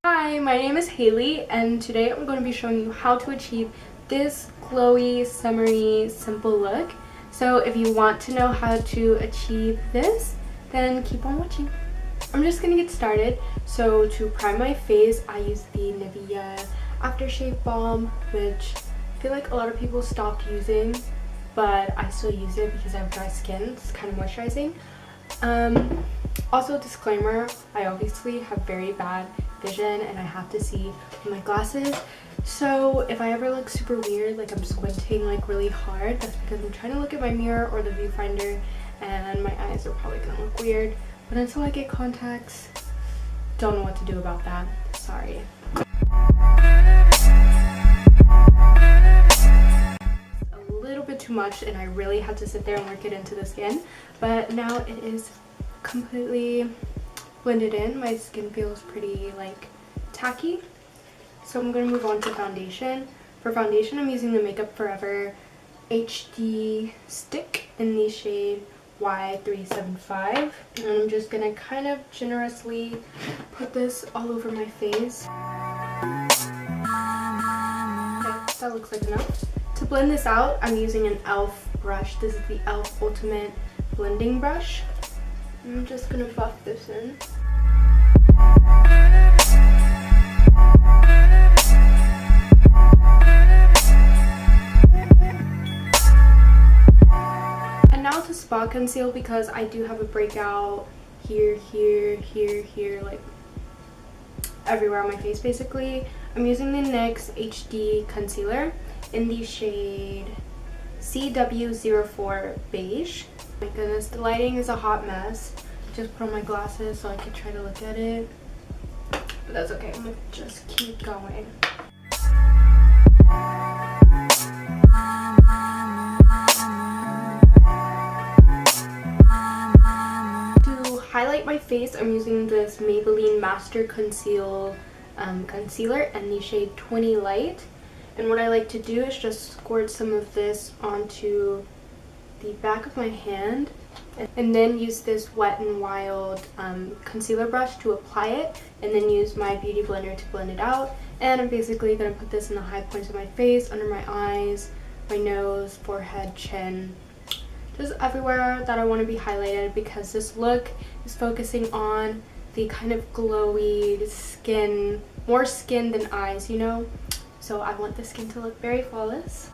Hi, my name is Haley and today I'm going to be showing you how to achieve this glowy, summery, simple look. So if you want to know how to achieve this, then keep on watching. I'm just going to get started. So to prime my face, I use the Nivea aftershave balm, which I feel like a lot of people stopped using, but I still use it because I have dry skin. It's kind of moisturizing. Also, disclaimer, I obviously have very bad vision and I have to see with my glasses, so if I ever look super weird, like I'm squinting like really hard, that's because I'm trying to look at my mirror or the viewfinder and my eyes are probably gonna look weird. But until I get contacts, don't know what to do about that. Sorry. A little bit too much and I really had to sit there and work it into the skin, but now it is completely blended in. My skin feels pretty like tacky, so I'm going to move on to foundation. For foundation, I'm using the Makeup Forever HD stick in the shade Y375, and I'm just going to kind of generously put this all over my face. Okay, that looks like enough. To blend this out, I'm using an e.l.f. brush. This is the e.l.f. Ultimate Blending Brush. I'm just going to buff this in. And now to spot conceal, because I do have a breakout here, here, like everywhere on my face basically. I'm using the NYX HD Concealer in the shade CW04 Beige. My goodness, the lighting is a hot mess. Just put on my glasses so I could try to look at it, but that's okay. I'm gonna just keep going. To highlight my face, I'm using this Maybelline Master Conceal concealer in the shade 20 Light. And what I like to do is just squirt some of this onto the back of my hand and then use this Wet n Wild concealer brush to apply it, and then use my beauty blender to blend it out. And I'm basically going to put this in the high points of my face, under my eyes, my nose, forehead, chin, just everywhere that I want to be highlighted, because this look is focusing on the kind of glowy skin, more skin than eyes, you know? So I want the skin to look very flawless.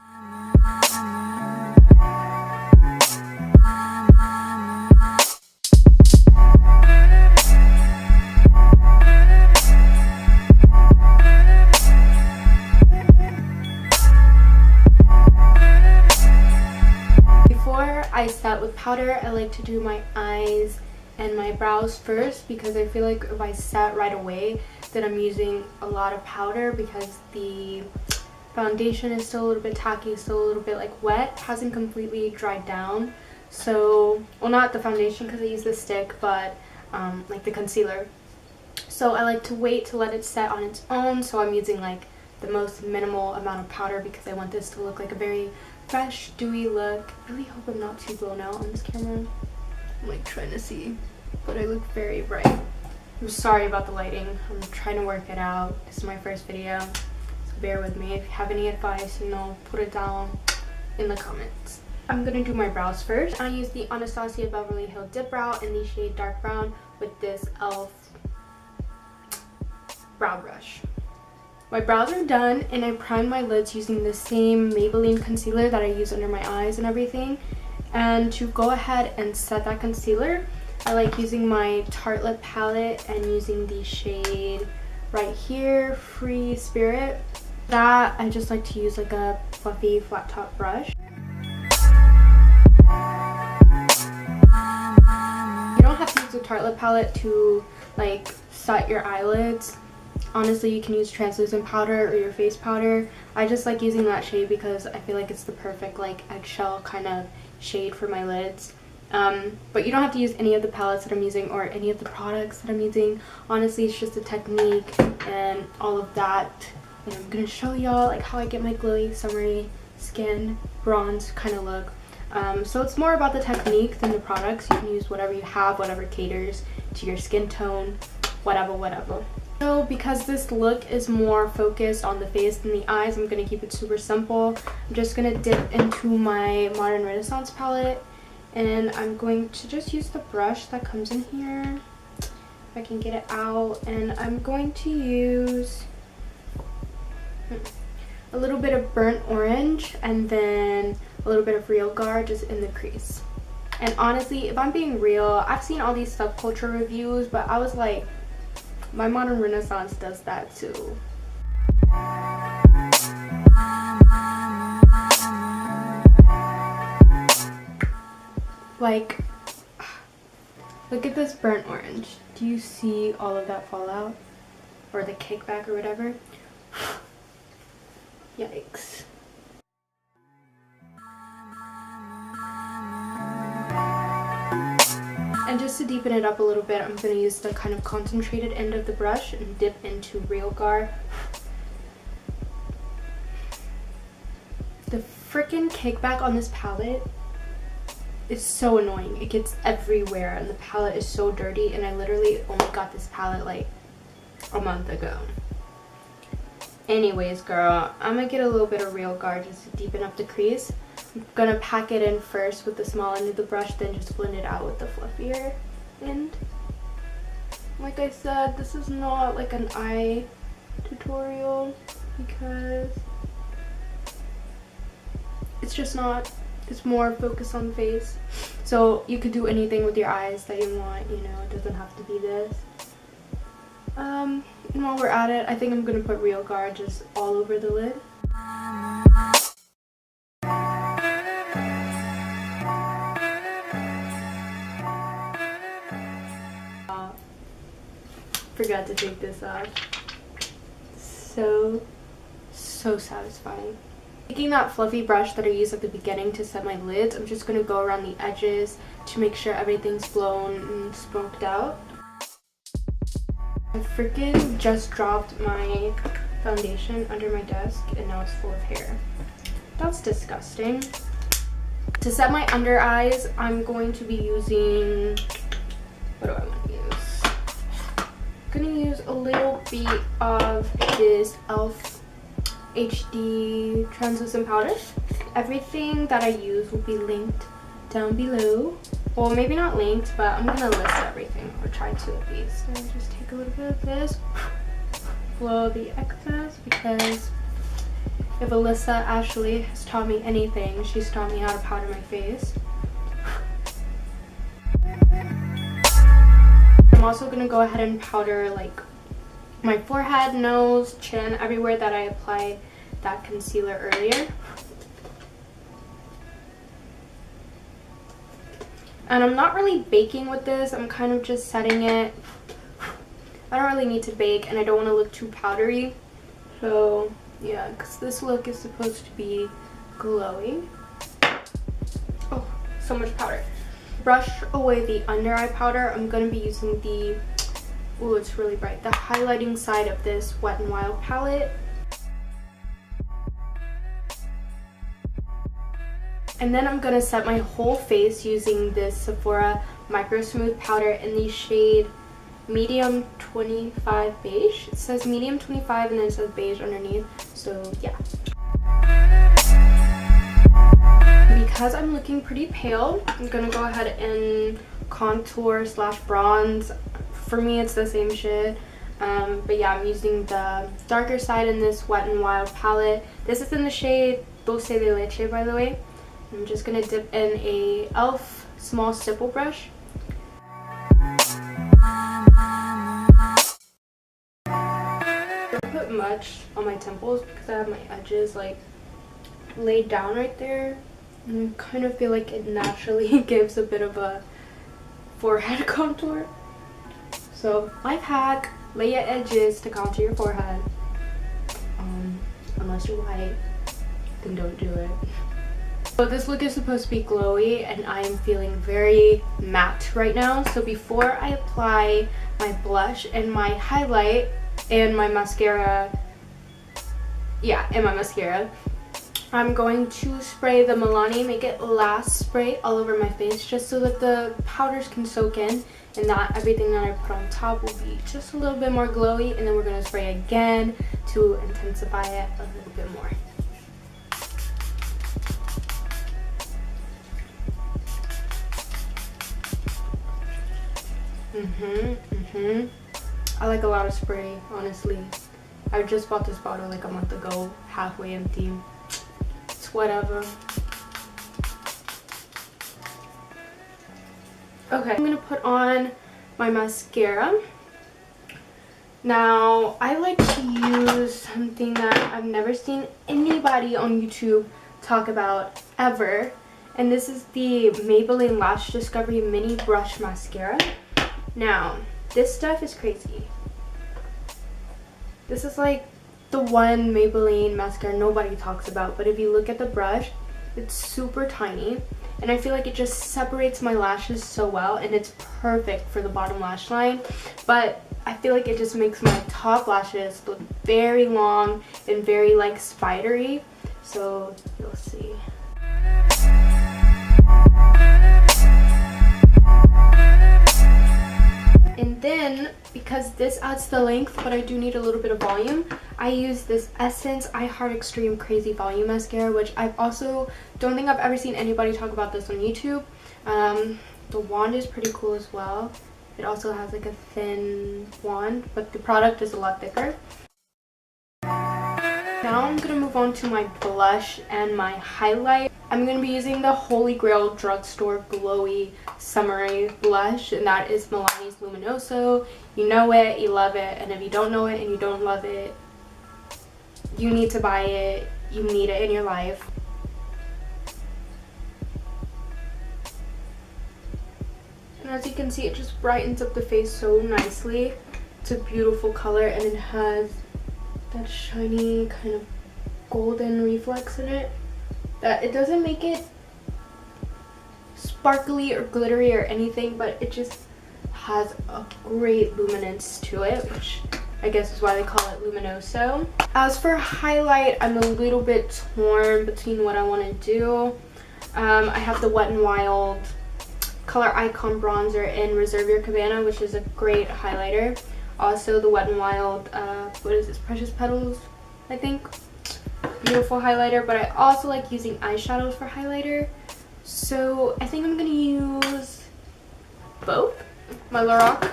I set with powder, I like to do my eyes and my brows first, because I feel like if I set right away then I'm using a lot of powder, because the foundation is still a little bit tacky, still a little bit like wet, hasn't completely dried down. So, well, not the foundation because I use the stick, but like the concealer. So I like to wait to let it set on its own, so I'm using like the most minimal amount of powder because I want this to look like a very fresh, dewy look. I really hope I'm not too blown out on this camera. I'm like trying to see, but I look very bright. I'm sorry about the lighting. I'm trying to work it out. This is my first video, so bear with me. If you have any advice, you know, put it down in the comments. I'm gonna do my brows first. I use the Anastasia Beverly Hills dipbrow in the shade dark brown with this e.l.f. brow brush. My brows are done, and I primed my lids using the same Maybelline concealer that I use under my eyes and everything. And to go ahead and set that concealer, I like using my Tartlette palette and using the shade right here, Free Spirit. That I just like to use like a fluffy flat top brush. You don't have to use the Tartlette palette to like set your eyelids. Honestly, you can use translucent powder or your face powder. I just like using that shade because I feel like it's the perfect like eggshell kind of shade for my lids. But you don't have to use any of the palettes that I'm using or any of the products that I'm using. Honestly, it's just a technique and all of that. And I'm gonna show y'all like how I get my glowy, summery skin, bronze kind of look. So it's more about the technique than the products. You can use whatever you have, whatever caters to your skin tone. whatever. So because this look is more focused on the face than the eyes, I'm going to keep it super simple. I'm just going to dip into my Modern Renaissance palette, and I'm going to just use the brush that comes in here, if I can get it out, and I'm going to use a little bit of burnt orange and then a little bit of realgar just in the crease. And honestly, if I'm being real, I've seen all these subculture reviews, but I was like, my Modern Renaissance does that too. Like, look at this burnt orange. Do you see all of that fallout? Or the kickback or whatever? Yikes. And just to deepen it up a little bit, I'm going to use the kind of concentrated end of the brush and dip into realgar. The freaking kickback on this palette is so annoying. It gets everywhere and the palette is so dirty, and I literally only got this palette like a month ago. Anyways, girl, I'm going to get a little bit of realgar just to deepen up the crease. I'm gonna pack it in first with the small end of the brush, then just blend it out with the fluffier end. Like I said, this is not like an eye tutorial because it's just not. It's more focused on the face. So you could do anything with your eyes that you want, you know, it doesn't have to be this. And while we're at it, I think I'm gonna put realgar just all over the lid. Forgot to take this off. So satisfying. Taking that fluffy brush that I used at the beginning to set my lids, I'm just going to go around the edges to make sure everything's blown and smoked out. I freaking just dropped my foundation under my desk and now it's full of hair. That's disgusting. To set my under eyes, I'm going to be using, what do I want to use? I'm going to use a little bit of this e.l.f. HD translucent powder. Everything that I use will be linked down below. Well, maybe not linked, but I'm going to list everything, or try to at least. So just take a little bit of this, blow the excess, because if Alyssa Ashley has taught me anything, she's taught me how to powder my face. I'm also going to go ahead and powder like my forehead, nose, chin, everywhere that I applied that concealer earlier. And I'm not really baking with this, I'm kind of just setting it. I don't really need to bake and I don't want to look too powdery. So yeah, because this look is supposed to be glowy. Oh, so much powder. Brush away the under eye powder. I'm going to be using the, oh, it's really bright, the highlighting side of this Wet n Wild palette. And then I'm going to set my whole face using this Sephora microsmooth powder in the shade medium 25 beige. It says medium 25 and then it says beige underneath, so yeah. Because I'm looking pretty pale, I'm gonna go ahead and contour / bronze. For me it's the same shit, but yeah, I'm using the darker side in this Wet n Wild palette. This is in the shade Dulce de Leche, by the way. I'm just gonna dip in a e.l.f. small stipple brush. I don't put much on my temples because I have my edges like laid down right there. And I kind of feel like it naturally gives a bit of a forehead contour. So life hack, lay your edges to contour your forehead. Unless you're white, then don't do it. So this look is supposed to be glowy and I am feeling very matte right now. So before I apply my blush and my highlight and my mascara, I'm going to spray the Milani Make It Last spray all over my face just so that the powders can soak in and that everything that I put on top will be just a little bit more glowy, and then we're going to spray again to intensify it a little bit more. I like a lot of spray, honestly. I just bought this bottle like a month ago, halfway empty. It's whatever. Okay, I'm gonna put on my mascara. Now, I like to use something that I've never seen anybody on YouTube talk about ever. And this is the Maybelline Lash Discovery Mini Brush Mascara. Now, this stuff is crazy. This is like the one Maybelline mascara nobody talks about, but if you look at the brush, it's super tiny. And I feel like it just separates my lashes so well, and it's perfect for the bottom lash line. But I feel like it just makes my top lashes look very long and very like spidery. So you'll see. And then, because this adds the length, but I do need a little bit of volume, I use this Essence I Heart Extreme Crazy Volume Mascara, which I've also don't think I've ever seen anybody talk about this on YouTube. The wand is pretty cool as well. It also has like a thin wand, but the product is a lot thicker. Now I'm going to move on to my blush and my highlight. I'm going to be using the Holy Grail Drugstore Glowy Summery Blush, and that is Milani's Luminoso. You know it, you love it, and if you don't know it and you don't love it, you need to buy it. You need it in your life. And as you can see, it just brightens up the face so nicely. It's a beautiful color, and it has that shiny kind of golden reflex in it. That it doesn't make it sparkly or glittery or anything, but it just has a great luminance to it, which I guess is why they call it Luminoso. As for highlight, I'm a little bit torn between what I want to do. I have the Wet n Wild Coloricon bronzer in Reserve Your Cabana, which is a great highlighter. Also the Wet n Wild, what is this, Precious Petals, I think. Beautiful highlighter, but I also like using eyeshadows for highlighter. So I think I'm going to use both. My Lorac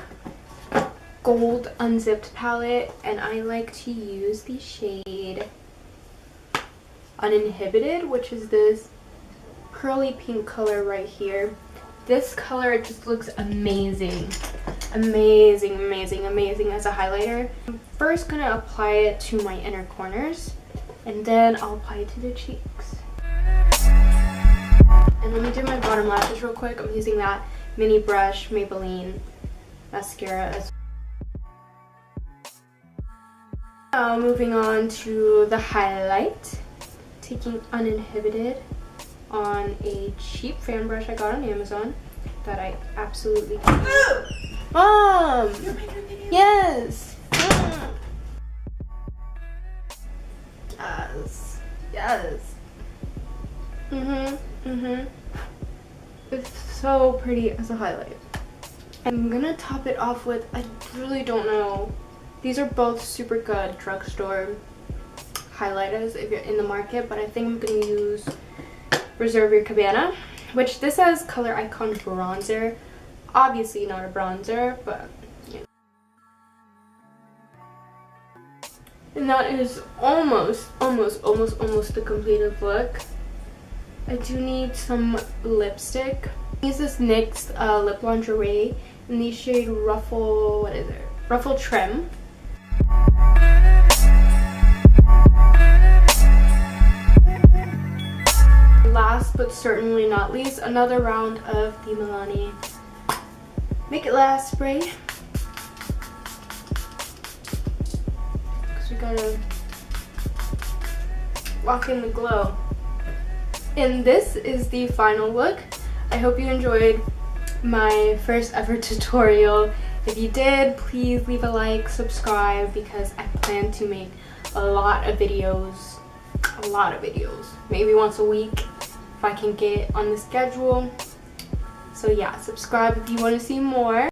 Gold Unzipped palette, and I like to use the shade Uninhibited, which is this pearly pink color right here. This color just looks amazing. Amazing, amazing, amazing as a highlighter. I'm first going to apply it to my inner corners, and then I'll apply it to the cheeks. And let me do my bottom lashes real quick. I'm using that mini brush Maybelline mascara as well. Now moving on to the highlight. Taking Uninhibited on a cheap fan brush I got on Amazon that I absolutely love. Mom! Yes! Yes. Yes. It's so pretty as a highlight. I'm gonna top it off with, I really don't know. These are both super good drugstore highlighters if you're in the market, but I think I'm gonna use Reserve Your Cabana, which this has Coloricon bronzer. Obviously not a bronzer, but yeah. And that is almost the completed look. I do need some lipstick. I use this NYX Lip Lingerie in the shade Ruffle, what is it? Ruffle Trim. Last but certainly not least, another round of the Milani Make It Last spray. Because we gotta lock in the glow. And this is the final look. I hope you enjoyed my first ever tutorial. If you did, please leave a like, subscribe, because I plan to make a lot of videos a lot of videos, maybe once a week if I can get on the schedule. So yeah, subscribe if you want to see more.